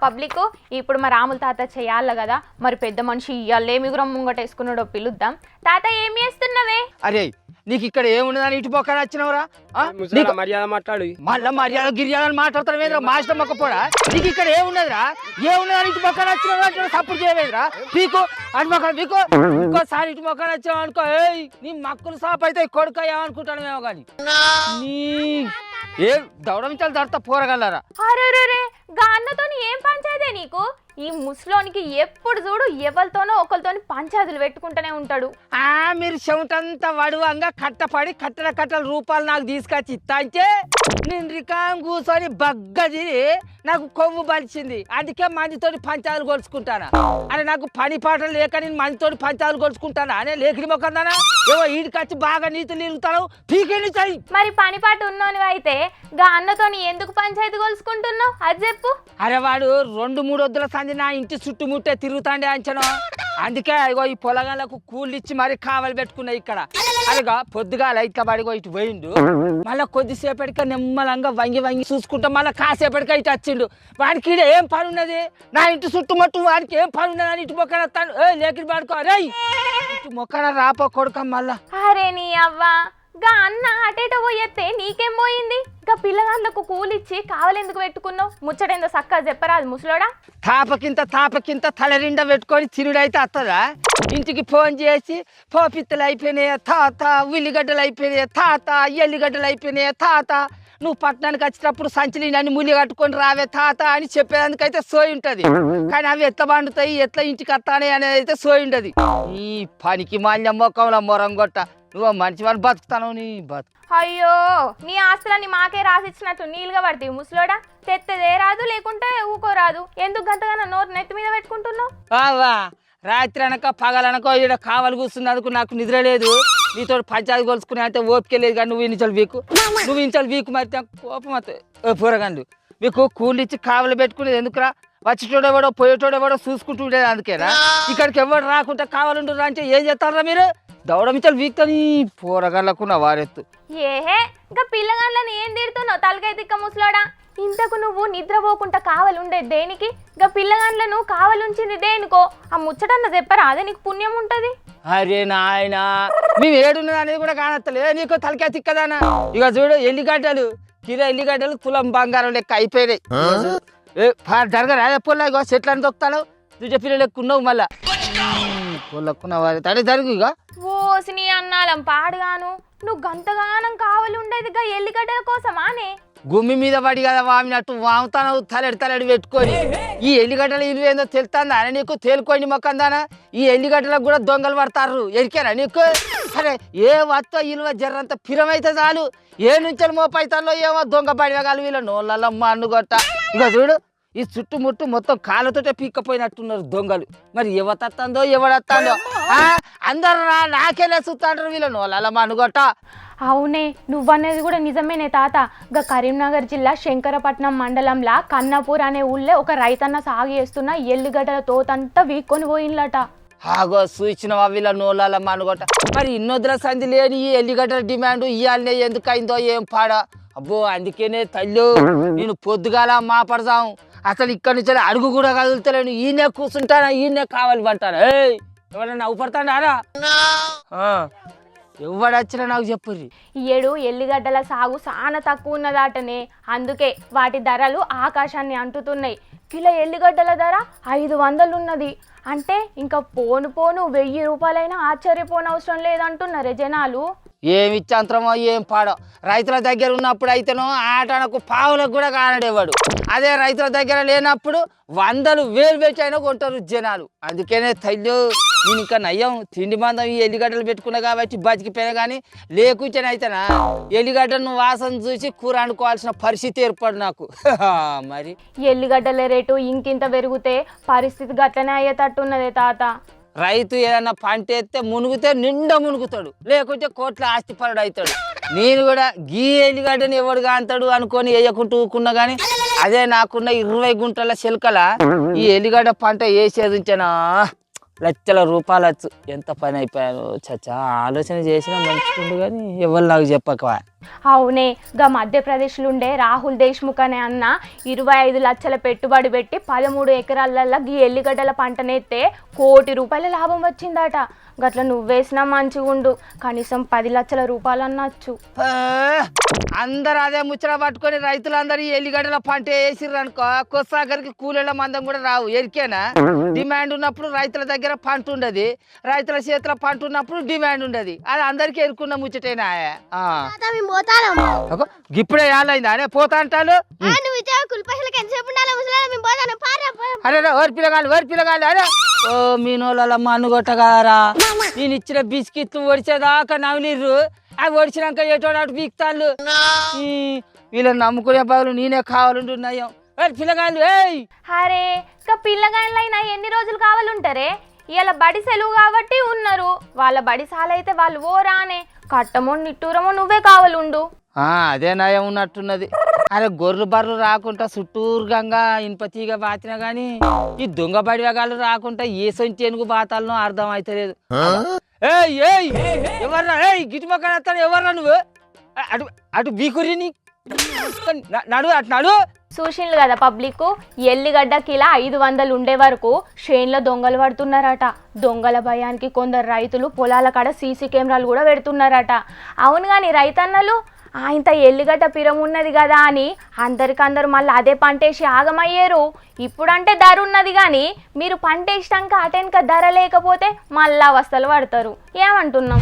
Public ఇప్పుడు మా రాముల తాత చేయాలి కదా, మరి పెద్ద మనిషి ఇయ్యాలే మిగురం ముంగటేసుకున్నాడో పిలుద్దాం. తాత ఏం చేస్తున్నావే? అరే నీకు ఇక్కడ ఏమున్నదని ఇటు పక్కన వచ్చినవరా? మర్యాద మాట్లాడు. మళ్ళా మర్యాద గిర్యాదని మాట్లాడతావేంద్రా? మాస్టర్ మొక్కపోడా నీకు ఇక్కడ ఏమున్నదిరా? ఏమున్నదని ఇటు పక్కన వచ్చినవరా? సపోర్ట్ చేయలేదురా? పీకు అటు పక్కన పీకు. ఇంకోసారి ఇటు పక్కన వచ్చావు అనుకో, ఏయ్ నీ మక్కులు సాప్ అయితే కొడుకు ఏమనుకుంటాను కానీ నీ ఏ దౌడమించాలి దడతా పోరగలరా? అరే గా అన్నతోని ఏం పంచాయతే నీకు? ఈ ముసలోనికి ఎప్పుడు చూడు ఎవరితోనో ఒకరితోని పంచాయతీలు పెట్టుకుంటూనే ఉంటాడు. మీరు చెమటంతా వడువంగా కట్టపడి కట్టల రూపాయలు నాకు తీసుకొచ్చి ఇస్తా అంటే నేను రికాం కూర్చొని బగ్గదిరి నాకు కొవ్వు బలిచింది. అందుకే మందితోటి పంచాయతీలు కొలుచుకుంటానా? అని నాకు పని పాటలు లేక నేను మందితోటి పంచాయతీలు కొలుచుకుంటానా అనే లేఖని మొక్కందానా? ఏవో ఈడికొచ్చి బాగా నీతులు ఇరుగుతావు పీకేని చెయ్యి. మరి పని పాట ఉన్నోనివి అయితే గా అన్నతోని ఎందుకు పంచాయతీ కొలుచుకుంటున్నావు అది చెప్పు. అరే వాడు 2-3 వద్దుల సంది నా ఇంటి చుట్టుముట్టే తిరుగుతాండే అంచను. అందుకే ఇగో ఈ పొలగాళ్ళకు కూళ్ళు ఇచ్చి మరి కావలి పెట్టుకున్నా ఇక్కడ. అదిగా పొద్దుగా లైట్ల పడిగో ఇటు పోయిండు. మళ్ళీ కొద్దిసేపటికి నిమ్మలంగా వంగి చూసుకుంటా మళ్ళీ కాసేపటికి ఇటు వచ్చిండు. వాడికి ఈడ ఏం పని ఉన్నది? నా ఇంటి చుట్టుముట్టు వాడికి ఏం పని ఉన్నది అని ఇటు మొక్కన వస్తాడు. లేకి పడుకో రే ఇటు మొక్కన రాపో కొడుక మళ్ళా. అరే నీ అవ్వా, గా అన్న అటేటో పోయేస్తే నీకేం పోయింది? గా పిల్లగాళ్ళకు కూలిచ్చి కావలెందుకు పెట్టుకున్నావు? ముచ్చటేందో సక్క చెప్పరాదు ముసలోడా. తాపకింత తలరిండ పెట్టుకొని తిరుడైతే వస్తుందా? ఇంటికి ఫోన్ చేసి పోపిత్తలు అయిపోయినాయా తాత, ఉల్లిగడ్డలు అయిపోయినాయా తాత, ఎల్లిగడ్డలు అయిపోయినాయా తాత, నువ్వు పట్టణానికి వచ్చేటప్పుడు సంచలి నన్ను ములి కట్టుకొని రావే తాత అని చెప్పేందుకైతే సోయి ఉంటుంది. కానీ అవి ఎట్లా పండుతాయి ఎట్లా ఇంటికి వస్తానే అనేది అయితే సోయి ఉండదు. ఈ పనికి మాల్య మొక్కంలో మొరంగొట్ట నువ్వు మంచి వాడిని బతుకుతాను నీ బతు. అయ్యో నీ ఆస్తులన్నీ మాకే రాసిచ్చినట్టు నీళ్ళుగా పడతాయి ముసలోడా. తెత్తదే రాదు లేకుంటే ఊకోరాదు. ఎందుకు గంతగా నోరు నెత్తి మీద పెట్టుకుంటున్నావు? రాత్రి అనక పగలనక ఇక్కడ కావాలి కూర్చున్నందుకు నాకు నిద్ర లేదు. నీతో పంచాయతీ కొలుసుకునే అంటే ఓపిక లేదు. కానీ నువ్వు ఇంచాలి వీకు మరి కోపం అవుతాయి పూరగండు. మీకు కూలి ఇచ్చి కావలి పెట్టుకునేది ఎందుకురా? వచ్చేటోడెవడో పోయేటోడెవడో చూసుకుంటూ ఉండేది అందుకేనా? ఇక్కడికి ఎవరు రాకుండా కావాలంటున్నా అంటే ఏం చేస్తారా మీరు? దౌడమించాలి వీక్తని పూరగళ్ళకున్న వారెత్తు. ఏహే గా పిల్లగాళ్ళని ఏం తిడుతున్నావు తలకాయ తిక్క ముసలోడా? ఇంతకు నువ్వు నిద్రపోకుండా కావాలుండే దేనికి? గా పిల్లగాళ్ళను కావాలుంచింది దేనికో? ఆ ముచ్చటన్న చెప్పరా? అదే నీకు పుణ్యం ఉంటది. అరే నాయన మేము ఏడున్నది అనేది కూడా కానత్తలే నీకు తలకాయ తిక్కదానా? ఇక చూడు ఎల్లిగడ్డలు కిలో ఎల్లిగడ్డలు తులం బంగారం లెక్క అయిపోయినాయి. జరగరా పొల్ల ఇగో చెట్లని దొక్కుతాను దుజ పిల్లలు ఎక్కున్నావు మళ్ళా పొల్లక్కున్న వారి తడి జరుగు. ఇక ఓసిని అన్నాలం పాడుగాను నువ్వు గంతగానం కావాలి ఉండేది గా ఎల్లిగడ్డల కోసమానే? గుమ్మి మీద పడి కదా వామినట్టు వాముతాను తలడి పెట్టుకొని. ఈ ఎల్లిగడ్డలు ఇల్లు ఏందో తెలుస్తుందా అని నీకు? తేలుకోండి మొక్కందానా? ఈ ఎల్లిగడ్డలకు కూడా దొంగలు పడతారు ఎరికారా నీకు? అరే ఏ వత్తో ఇల్వ జర్రంత పిరమైతే చాలు ఏ నుంచి మోపైతాలో ఏమో దొంగ పడివగాలు వీళ్ళ నోళ్ళ మన్నుగొట్ట. ఇక చూడు ఈ చుట్టుముట్టు మొత్తం కాళ్ళతోటే పీక్కపోయినట్టున్నారు దొంగలు. మరి ఎవతత్తందో ఎవడత్తాందో అందరు నాకేలే చూస్తాంటారు వీళ్ళ నోళ్ళ మన్నుగొట్ట. అవునే నువ్వనేది కూడా నిజమేనే తాత. గా కరీంనగర్ జిల్లా శంకరపట్నం మండలంలో కన్నాపూర్ అనే ఊళ్ళో ఒక రైతన్న సాగు చేస్తున్న ఎల్లిగడ్డల తోతంతా వీక్కొని పోయిందట. ఆగో సూచించిన వీళ్ళ నోళ్ళ మనుగొట్ట. మరి ఇన్నొద్దుల సంధి లేని ఈ ఎల్లిగడ్డల డిమాండ్ ఇయ్యాలనే ఎందుకు అయిందో ఏం పాడా? అబ్బో అందుకేనే తల్లు నేను పొద్దుగాల మాపడదాం అసలు ఇక్కడి నుంచి అడుగు కూడా కదులుతలేను. ఈయనే కూర్చుంటానా ఈయనే కావాలి పంటానా? ఎవరన్నా అవుపడతాడా? ఎవడొచ్చినా నాకు చెప్పుర్రి. ఈ ఏడు ఎల్లిగడ్డల సాగు చాలా తక్కువ ఉన్నదాటనే. అందుకే వాటి ధరలు ఆకాశాన్ని అంటుతున్నాయి. కిలో ఎల్లిగడ్డల ధర 500 ఉన్నది. అంటే ఇంకా పోను 1000 రూపాయలైనా ఆశ్చర్యపోనవసరం లేదంటున్నారే జనాలు. ఏమి ఇచ్చంతరమో ఏం పాడో. రైతుల దగ్గర ఉన్నప్పుడు అయితేనో ఆటనకు పావులకు కూడా కానడేవాడు. అదే రైతుల దగ్గర లేనప్పుడు 100,000 పెట్టి అయినా కొంటారు జనాలు. అందుకనే తల్లి నేను ఇంకా నయ్యం తిండి మందం ఈ ఎల్లిగడ్డలు పెట్టుకున్నా కాబట్టి బతికిపోయినా. కానీ లేకుంటేనైతేనా ఎల్లిగడ్డలను వాసన చూసి కూర అనుకోవాల్సిన పరిస్థితి ఏర్పడు నాకు. మరి ఎల్లిగడ్డల రేటు ఇంకింత పెరిగితే పరిస్థితి గట్లనే అయ్యేటట్టున్నదే తాత. రైతు ఏదన్నా పంట ఎత్తే మునుగుతే నిండా మునుగుతాడు, లేకుంటే కోట్ల ఆస్తిపరుడు అవుతాడు. నేను కూడా గీ ఎల్లిగడ్డని ఎవడుగా అంతాడు అనుకొని వేయకుంటూ ఊకున్నా. కానీ అదే నాకున్న 20 గుంటల చిలకల ఈ ఎల్లిగడ్డ పంట వేసేది ఉంచానా లక్షల రూపాయలు వచ్చు. ఎంత పని అయిపోయాను చచ్చా. ఆలోచన చేసినా మంచిగుండు కానీ ఎవరు నాకు చెప్పకవా. అవునే, గా మధ్యప్రదేశ్లో ఉండే రాహుల్ దేశ్ముఖ్ అనే అన్న 25 లక్షల పెట్టుబడి పెట్టి 13 ఎకరాలల్లో గీ ఎల్లిగడ్డల పంటనెత్తే ₹1,00,00,000 లాభం వచ్చిందట. గట్ల నువ్వేసినా మంచిగుండు, కనీసం 10 లక్షల రూపాయలు అన్నచ్చు. అందరు అదే ముచ్చట పట్టుకొని రైతులందరూ ఈ ఎల్లిగడ్డల పంట వేసిర్రు అనుకో, కొస్సాగరికి కూలీల మందం కూడా రావు. ఎరికేనా? డిమాండ్ ఉన్నప్పుడు రైతుల దగ్గర పంట ఉండదు, రైతుల చేతిలో పంట ఉన్నప్పుడు డిమాండ్ ఉండదు. అది అందరికి ఎరుకున్న ముచ్చటేనా? ఇప్పుడే ఏళ్ళైంది అనే పోతా అంటాను. అరే ఓరి పిల్లగాలి అరే ఓ మీనోళ్ళ మన్నుగొట్టగారా. నేను ఇచ్చిన బిస్కెట్లు ఒడిచేదాకా నవ్వులిర్రు. అవి ఒడిచినాక ఎటో అటు బీక్తాళ్ళు. వీళ్ళని నమ్ముకునే బదులు నేనే కావాలంటున్నాయం. పిల్లగాళ్ళు అరే ఇంకా పిల్లగాళ్ళైనా ఎన్ని రోజులు కావాలంటారే? ఇలా బడి సెలవు కాబట్టి ఉన్నారు. వాళ్ళ బడి సాలైతే వాళ్ళు ఓ రానే, కట్టమో నిట్టూరమో నువ్వే కావాలుండు. అదే నయం ఉన్నట్టున్నది. అరే గొర్రెలు బర్రెలు రాకుండా చుట్టూరుగంగా ఇనుపతీగ బాతినా గాని ఈ దొంగ బడివగాళ్ళు రాకుండా ఏ సొంచి ఎనుగు బాతాలనో అర్థం అవుతలేదు. ఎవర్రా గిటి మొక్కడతాను, ఎవర్రా నువ్వు? అటు అటు బీకురిని నడు అటు నడు. చూసిండ్రు కదా పబ్లిక్, ఎల్లిగడ్డ కిలా 500 ఉండే వరకు షేన్లో దొంగలు పడుతున్నారట. దొంగల భయానికి కొందరు రైతులు పొలాల కాడ సీసీ కెమెరాలు కూడా పెడుతున్నారట. అవును కానీ రైతన్నలు ఇంత ఎల్లిగడ్డ పిరమున్నది కదా అని అందరికందరూ మళ్ళీ అదే పంటేసి ఆగమయ్యారు. ఇప్పుడంటే ధర ఉన్నది కానీ మీరు పంటేసినాక అటెన్క ధర లేకపోతే మళ్ళా అవస్థలు పడతారు. ఏమంటున్నాం?